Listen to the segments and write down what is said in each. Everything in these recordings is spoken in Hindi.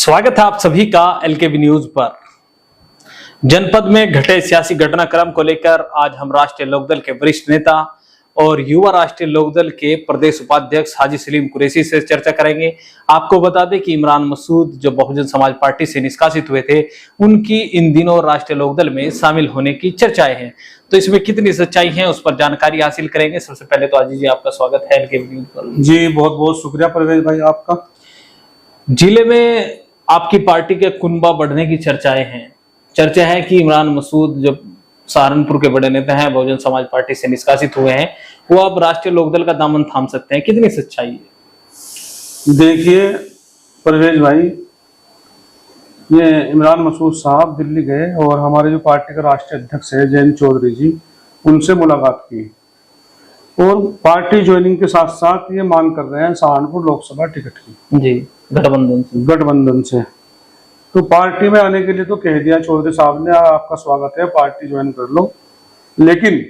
स्वागत है आप सभी का एलकेबी न्यूज पर। जनपद में घटे सियासी घटनाक्रम को लेकर आज हम राष्ट्रीय लोकदल के वरिष्ठ नेता और युवा राष्ट्रीय लोकदल के प्रदेश उपाध्यक्ष हाजी सलीम कुरैशी से चर्चा करेंगे। आपको बता दें कि इमरान मसूद जो बहुजन समाज पार्टी से निष्कासित हुए थे, उनकी इन दिनों राष्ट्रीय लोकदल में शामिल होने की चर्चाएं हैं। तो इसमें कितनी सच्चाई है उस पर जानकारी हासिल करेंगे। सबसे पहले तो हाजी जी आपका स्वागत है एलकेबी न्यूज पर। जी बहुत बहुत शुक्रिया परवेज भाई आपका। जिले में आपकी पार्टी के कुनबा बढ़ने की चर्चाएं हैं। चर्चा है कि इमरान मसूद जो सहारनपुर के बड़े नेता हैं, बहुजन समाज पार्टी से निष्कासित हुए हैं, वो अब राष्ट्रीय लोकदल का दामन थाम सकते हैं। कितनी सच्चाई है? देखिए परवेज भाई, ये इमरान मसूद साहब दिल्ली गए और हमारे जो पार्टी का राष्ट्रीय अध्यक्ष है जयंत चौधरी जी, उनसे मुलाकात की और पार्टी ज्वाइनिंग के साथ साथ ये मांग कर रहे हैं सहारनपुर लोकसभा टिकट की। जी, गठबंधन से तो पार्टी में आने के लिए तो कह दिया चौधरी साहब ने, आपका स्वागत है, पार्टी ज्वाइन कर लो, लेकिन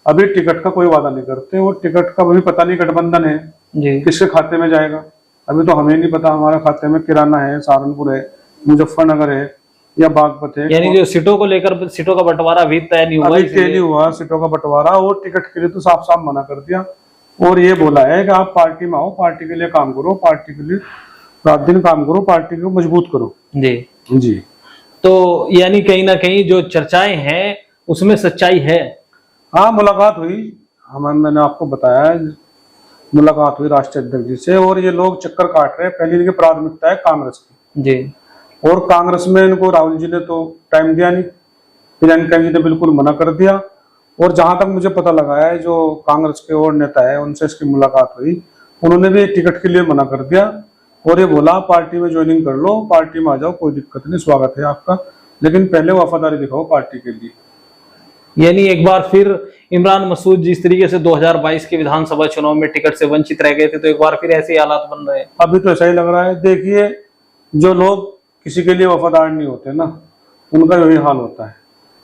अभी टिकट का कोई वादा नहीं करते। वो टिकट का अभी पता नहीं, गठबंधन है जी, किसके खाते में जाएगा अभी तो हमें नहीं पता। हमारे खाते में किराना है, सहारनपुर है, मुजफ्फरनगर है या बागपत है। यानी जो सीटों को लेकर सीटों का बंटवारा अभी तय नहीं हुआ, अभी तय नहीं हुआ सीटों का बंटवारा। और टिकट के लिए तो साफ साफ मना कर दिया और ये बोला है कि आप पार्टी में आओ, पार्टी के लिए काम करो, पार्टी के लिए रात दिन काम करो, पार्टी को मजबूत करो। जी जी, तो यानी कहीं ना कहीं जो चर्चाएं हैं उसमें सच्चाई है। हाँ, मुलाकात हुई, मैंने आपको बताया, मुलाकात हुई राष्ट्रीय अध्यक्ष जी से और ये लोग चक्कर काट रहे हैं। पहली इनकी प्राथमिकता है कांग्रेस की जी, और कांग्रेस में इनको राहुल जी ने तो टाइम दिया नहीं, प्रियंका जी ने बिल्कुल मना कर दिया। और जहां तक मुझे पता लगा है, जो कांग्रेस के और नेता है उनसे इसकी मुलाकात हुई, उन्होंने भी टिकट के लिए मना कर दिया और ये बोला पार्टी में ज्वाइनिंग कर लो, पार्टी में आ जाओ, कोई दिक्कत नहीं, स्वागत है आपका, लेकिन पहले वफादारी दिखाओ पार्टी के लिए। यानी एक बार फिर इमरान मसूद जिस तरीके से 2022 के विधानसभा चुनाव में टिकट से वंचित रह गए थे, तो एक बार फिर ऐसे हालात बन रहे हैं। अभी तो ऐसा ही लग रहा है। देखिए, जो लोग किसी के लिए वफादार नहीं होते ना, उनका यही हाल होता है।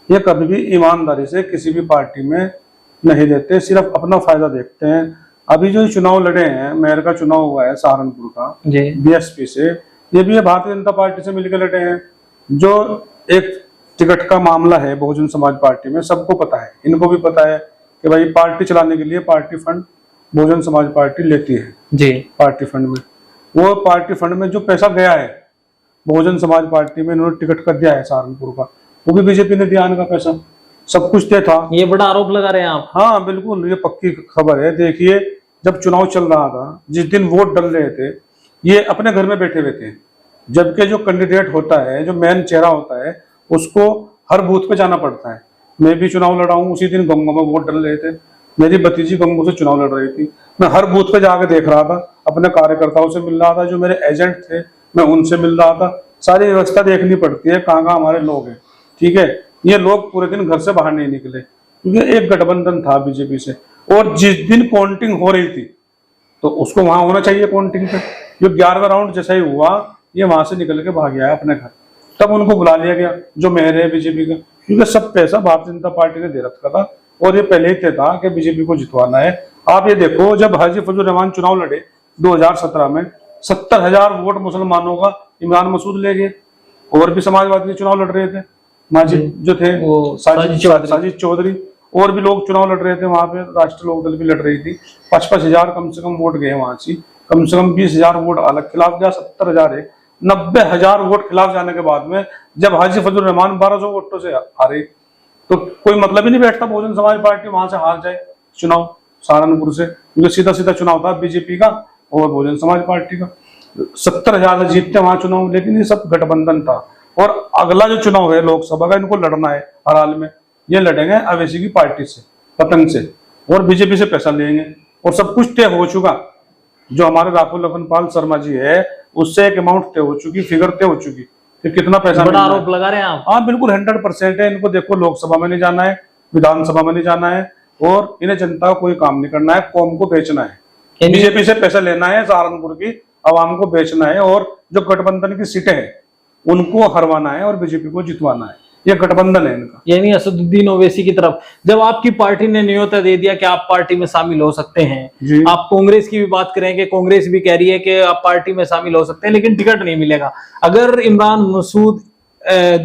ये कभी भी ईमानदारी से किसी भी पार्टी में नहीं रहते, सिर्फ अपना फायदा देखते हैं। अभी जो चुनाव लड़े हैं, मेयर का चुनाव हुआ है सहारनपुर का जी, बीएसपी से, ये भी भारतीय जनता पार्टी से मिलकर लड़े हैं। जो एक टिकट का मामला है बहुजन समाज पार्टी में, सबको पता है, इनको भी पता है कि भाई पार्टी चलाने के लिए party fund Bahujan Samaj party लेती है। जी, पार्टी फंड में, वो पार्टी फंड में जो पैसा गया है बहुजन समाज पार्टी में, इन्होंने टिकट कर दिया है सहारनपुर का, वो भी बीजेपी ने दिया इनका पैसा, सब कुछ तय था। ये बड़ा आरोप लगा रहे हैं आप? हाँ बिल्कुल, ये पक्की खबर है। देखिए, जब चुनाव चल रहा था, जिस दिन वोट डल रहे थे, ये अपने घर में बैठे हुए थे, जबकि जो कैंडिडेट होता है, जो मेन चेहरा होता है, उसको हर बूथ पे जाना पड़ता है। मैं भी चुनाव लड़ा हूँ, उसी दिन गंगो में वोट डल रहे थे, मेरी भतीजी गंगो से चुनाव लड़ रही थी, मैं हर बूथ पे जाके देख रहा था, अपने कार्यकर्ताओं से मिल रहा था, जो मेरे एजेंट थे मैं उनसे मिल रहा था। सारी व्यवस्था देखनी पड़ती है, कहाँ कहाँ हमारे लोग हैं, ठीक है। ये लोग पूरे दिन घर से बाहर नहीं निकले क्योंकि एक गठबंधन था बीजेपी से, और जिस दिन काउंटिंग हो रही थी तो उसको वहां होना चाहिए काउंटिंग पे। जो 11वां राउंड जैसा ही हुआ, ये वहां से निकल के भाग गया अपने घर, तब उनको बुला लिया गया जो मेयर है बीजेपी का, क्योंकि सब पैसा भारतीय जनता पार्टी ने दे रखा था और ये पहले ही तय था कि बीजेपी को जितवाना है। आप ये देखो, जब हाजी फजल रहमान चुनाव लड़े 2017 में, 70,000 वोट मुसलमानों का इमरान मसूद ले गए। और भी समाजवादी चुनाव लड़ रहे थे, माजिद जो थे, वो साजिद चौधरी, और भी लोग चुनाव लड़ रहे थे वहां पे, राष्ट्रीय लोकदल भी लड़ रही थी। 55,000 कम से कम वोट गए वहां से, कम 20,000 वोट अलग खिलाफ गया, 70,000 है, 90,000 वोट खिलाफ जाने के बाद में जब हाजी फजल रहमान 1200 वोटों से हारे, तो कोई मतलब ही नहीं बैठता बहुजन समाज पार्टी वहां से हार जाए चुनाव सहारनपुर से, क्योंकि सीधा सीधा चुनाव था बीजेपी का और बहुजन समाज पार्टी का। 70,000 जीतते वहां चुनाव, लेकिन ये सब गठबंधन था। और अगला जो चुनाव है लोकसभा का, इनको लड़ना है हर हाल में, ये लड़ेंगे अवैसी की पार्टी से, पतंग से, और बीजेपी से पैसा लेंगे और सब कुछ तय हो चुका। जो हमारे राहुल लखनपाल शर्मा जी है, उससे एक अमाउंट तय हो चुकी, फिगर तय हो चुकी कि कितना पैसा। बड़ा आरोप लगा रहे हैं आप? हाँ बिल्कुल, 100% है। इनको देखो, लोकसभा में नहीं जाना है, विधानसभा में नहीं जाना है, और इन्हें जनता को कोई काम नहीं करना है, कौम को बेचना है, बीजेपी से पैसा लेना है, सहारनपुर की आवाम को बेचना है, और जो गठबंधन की सीटें हैं उनको हरवाना है और बीजेपी को जितवाना है। ये गठबंधन है इनका। यानी असदुद्दीन ओवैसी की तरफ जब आपकी पार्टी ने न्योता दे दिया कि आप पार्टी में शामिल हो सकते हैं, जी। आप कांग्रेस की भी बात करेंगे, कांग्रेस भी कह रही है कि आप पार्टी में शामिल हो सकते हैं लेकिन टिकट नहीं मिलेगा। अगर इमरान मसूद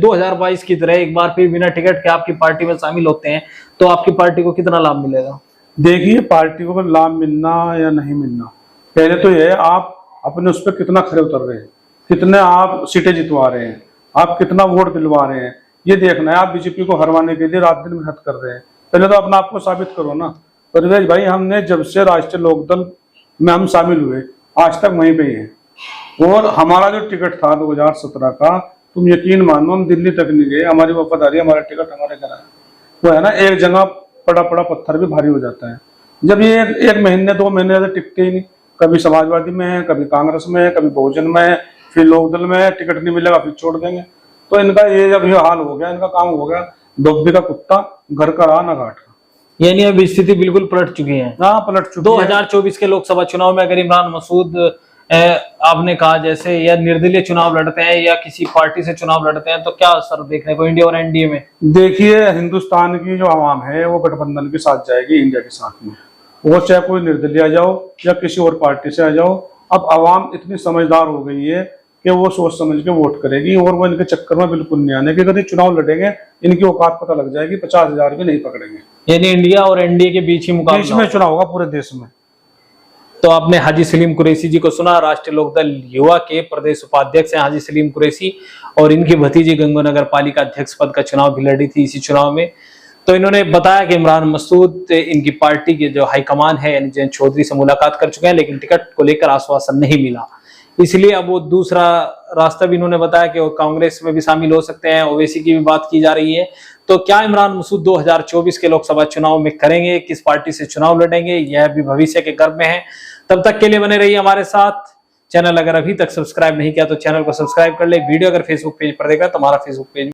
2022 की तरह एक बार फिर बिना टिकट के आपकी पार्टी में शामिल होते हैं तो आपकी पार्टी को कितना लाभ मिलेगा? देखिए, पार्टी को लाभ मिलना या नहीं मिलना, पहले तो ये आप अपने उस पर कितना खरे उतर रहे हैं, कितने आप सीटें जितवा रहे हैं, आप कितना वोट दिलवा रहे हैं, ये देखना है। आप बीजेपी को हरवाने के लिए रात दिन मेहनत कर रहे हैं, पहले तो अपना आपको साबित करो ना। परवेज भाई, हमने जब से राष्ट्रीय लोकदल में हम शामिल हुए आज तक वहीं पे ही है। और हमारा जो टिकट था 2017 का, तुम यकीन मानो हम दिल्ली तक नहीं गए, हमारी वफादारी, हमारा टिकट हमारे घर आया। वो है ना, एक जगह पड़ा पड़ा पत्थर भी भारी हो जाता है। जब ये एक महीने 2 महीने से टिकते ही नहीं, कभी समाजवादी में है, कभी कांग्रेस में है, कभी बहुजन में है, फिर लोकदल में है, टिकट नहीं मिलेगा फिर छोड़ देंगे। तो इनका ये जब ये हाल हो गया, इनका काम हो गया, धोबी का कुत्ता घर का रहा ना घाट का। यानी अब स्थिति बिल्कुल पलट चुकी है। हाँ, पलट चुकी है। 2024 के लोकसभा चुनाव में अगर इमरान मसूद आपने कहा जैसे या निर्दलीय चुनाव लड़ते हैं या किसी पार्टी से चुनाव लड़ते हैं तो क्या असर देखने को इंडिया और एनडीए में? देखिए, हिंदुस्तान की जो आवाम है वो गठबंधन के साथ जाएगी, इंडिया के साथ में। वो चाहे कोई निर्दलीय आ जाओ या किसी और पार्टी से आ जाओ, अब आवाम इतनी समझदार हो गई है कि वो सोच समझ के वोट करेगी और वो इनके चक्कर में बिल्कुल नहीं आने की। अगर ये चुनाव लड़ेंगे, इनकी औकात पता लग जाएगी, 50,000 भी नहीं पकड़ेंगे। यानी इंडिया और एनडीए के बीच ही मुकाबला, बीच में चुनाव होगा पूरे देश में। तो आपने हाजी सलीम कुरैशी जी को सुना, राष्ट्रीय लोकदल युवा के प्रदेश उपाध्यक्ष हैं हाजी सलीम कुरैशी, और इनकी भतीजी गंगो नगर पालिका अध्यक्ष पद का चुनाव भी लड़ी थी इसी चुनाव में। तो इन्होंने बताया कि इमरान मसूद इनकी पार्टी के जो हाईकमान है यानी जयंत चौधरी से मुलाकात कर चुके हैं लेकिन टिकट को लेकर आश्वासन नहीं मिला, इसलिए अब वो दूसरा रास्ता भी इन्होंने बताया कि वो कांग्रेस में भी शामिल हो सकते हैं। ओवैसी की भी बात की जा रही है। तो क्या इमरान मसूद 2024 के लोकसभा चुनाव में करेंगे, किस पार्टी से चुनाव लड़ेंगे, यह भी भविष्य के गर्भ में है। तब तक के लिए बने रहिए हमारे साथ। चैनल अगर अभी तक सब्सक्राइब नहीं किया तो चैनल को सब्सक्राइब कर ले। वीडियो अगर फेसबुक पेज पर देख रहे हैं तो हमारा फेसबुक पेज